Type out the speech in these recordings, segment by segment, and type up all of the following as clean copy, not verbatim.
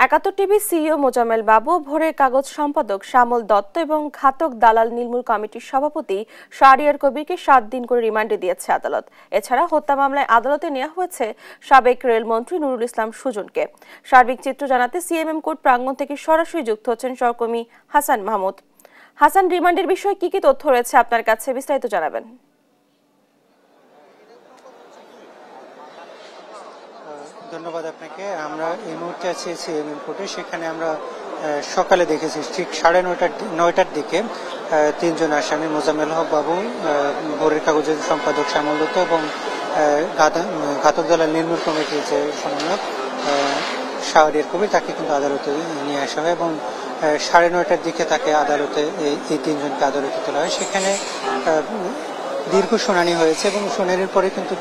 ৭১ TV CEO Mozammel বাবু, ভোরের কাগজ সম্পাদক শ্যামল দত্ত এবং ঘাতক দালাল নির্মূল কমিটির সভাপতি শাহরিয়ার কবিরকে ৭ দিন করে রিমান্ডে দিয়েছে আদালত। এছাড়া হত্যা মামলায় আদালতে নেওয়া হয়েছে সাবেক রেলমন্ত্রী নুরুল ইসলাম সুজনকে। সার্বিক চিত্র জানাতে সিএমএম কোর্ট প্রাঙ্গণ থেকে সরাসরি যুক্ত হচ্ছেন সহকর্মী হাসান মাহমুদ। হাসান, রিমান্ডের বিষয়ে কি তথ্য রয়েছে আপনার কাছে, বিস্তারিত জানাবেন। ধন্যবাদ আপনাকে। আমরা এই মুহূর্তে আছি সিএমএম কোর্টে। সেখানে আমরা সকালে দেখেছি ঠিক 9:30টার দিকে তিনজন আসামি মোজাম্মেল হক বাবু, ভোরের কাগজের সম্পাদক শ্যামল দত্ত এবং ঘাতক দালাল নির্মূল কমিটির যে সমন্বয়ক শাহরিয়ার কবির, তাকে কিন্তু আদালতে নিয়ে আসা হয় এবং 9:30টার দিকে তাকে আদালতে এই তিনজনকে আদালতে তোলা হয়। সেখানে দীর্ঘ শুনানি হয়েছে এবং শুনানির পরে কিন্তু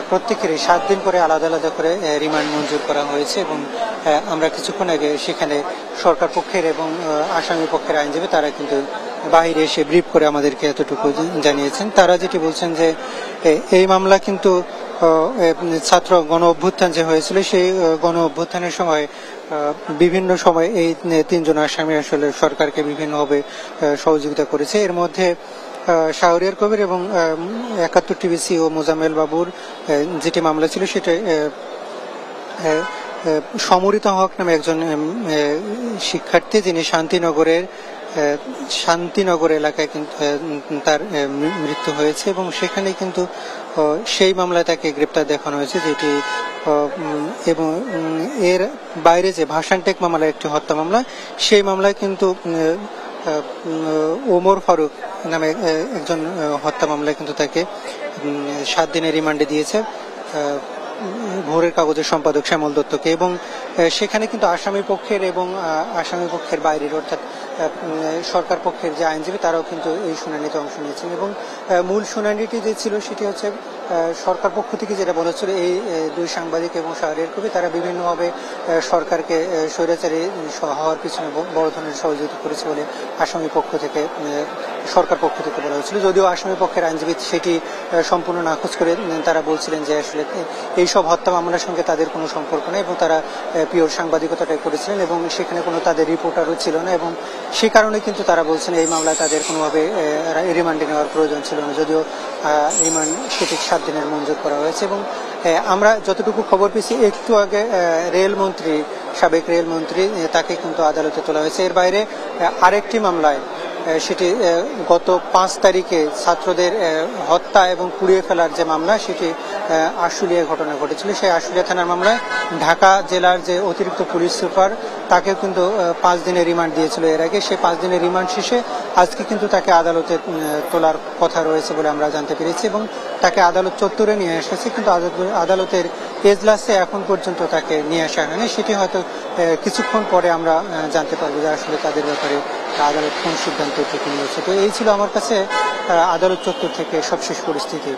প্রত্যেকেরই 7 দিন করে আলাদা আলাদা করে রিমান্ড মঞ্জুর করা হয়েছে এবং আমরা কিছুক্ষণ আগে সেখানে সরকার পক্ষের এবং আসামি পক্ষের আইনজীবী তারা কিন্তু বাইরে এসে ব্রিফ করে আমাদেরকে এতটুকু জানিয়েছেন। তারা যেটি বলছেন যে এই মামলা কিন্তু ছাত্র গণ অভ্যুত্থান যে হয়েছিল সেই গণ অভ্যুত্থানের সময় বিভিন্ন সময় এই তিনজন আসামি আসলে সরকারকে বিভিন্নভাবে সহযোগিতা করেছে। এর মধ্যে শাহরিয়ার কবির এবং ৭১ টিভি সিইও মোজাম্মেল বাবুর যেটি মামলা ছিল সেটা সমরিত হক নামে একজন শিক্ষার্থী, যিনি শান্তিনগর এলাকায় কিন্তু তার মৃত্যু হয়েছে এবং সেখানে কিন্তু সেই মামলায় তাকে গ্রেপ্তার দেখানো হয়েছে, যেটি এবং এর বাইরে যে ভাসানটেক মামলা একটি হত্যা মামলা, সেই মামলায় কিন্তু ওমর ফারুক নামে একজন হত্যা মামলায় কিন্তু তাকে 7 দিনের রিমান্ডে দিয়েছে ভোরের কাগজের সম্পাদক শ্যামল দত্তকে। এবং সেখানে কিন্তু আসামি পক্ষের এবং আসামি পক্ষের বাইরের অর্থাৎ সরকার পক্ষের যে আইনজীবী তারাও কিন্তু এই শুনানিতে অংশ নিয়েছেন এবং মূল শুনানিটি যে ছিল সেটি হচ্ছে সরকার পক্ষ থেকে যেটা বলেছিল এই দুই সাংবাদিক এবং শাহরিয়ার কবির তারা বিভিন্নভাবে সরকারকে স্বৈরাচারী হওয়ার পিছনে বড় ধরনের সহযোগিতা করেছে বলে আসামি পক্ষ থেকে সরকার পক্ষ থেকে বলা হয়েছিল। যদিও আসামি পক্ষের আইনজীবী সেটি সম্পূর্ণ নাকচ করে তারা বলছিলেন যে আসলে এইসব হত্যা মামলার সঙ্গে তাদের কোনো সম্পর্ক নেই এবং তারা পিওর সাংবাদিকতাটাই করেছিলেন এবং সেখানে কোনো তাদের রিপোর্টারও ছিল না এবং সে কারণে কিন্তু তারা বলছেন এই মামলায় তাদের কোনোভাবে রিমান্ডে নেওয়ার প্রয়োজন ছিল না। যদিও রিমান্ড সেটি 7 দিনের মঞ্জুর করা হয়েছে এবং আমরা যতটুকু খবর পেয়েছি একটু আগে সাবেক রেলমন্ত্রী তাকে কিন্তু আদালতে তোলা হয়েছে। এর বাইরে আরেকটি মামলায় সেটি গত 5 তারিখে ছাত্রদের হত্যা এবং পুড়িয়ে ফেলার যে মামলা, সেটি আশুলিয়ায় ঘটনা ঘটেছিল। সেই আশুলিয়া থানার মামলায় ঢাকা জেলার যে অতিরিক্ত পুলিশ সুপার তাকেও কিন্তু 5 দিনের রিমান্ড দিয়েছিল এর আগে। সেই 5 দিনের রিমান্ড শেষে আজকে কিন্তু তাকে আদালতে তোলার কথা রয়েছে বলে আমরা জানতে পেরেছি এবং তাকে আদালত চত্বরে নিয়ে এসেছে, কিন্তু আদালতের এজলাসে এখন পর্যন্ত তাকে নিয়ে আসা হয়নি। সেটি হয়তো কিছুক্ষণ পরে আমরা জানতে পারবো যে আসলে তাদের ব্যাপারে আদালত কোন সিদ্ধান্ত থেকে নিয়েছে। তো এই ছিল আমার কাছে আদালত চত্বর থেকে সবশেষ পরিস্থিতি।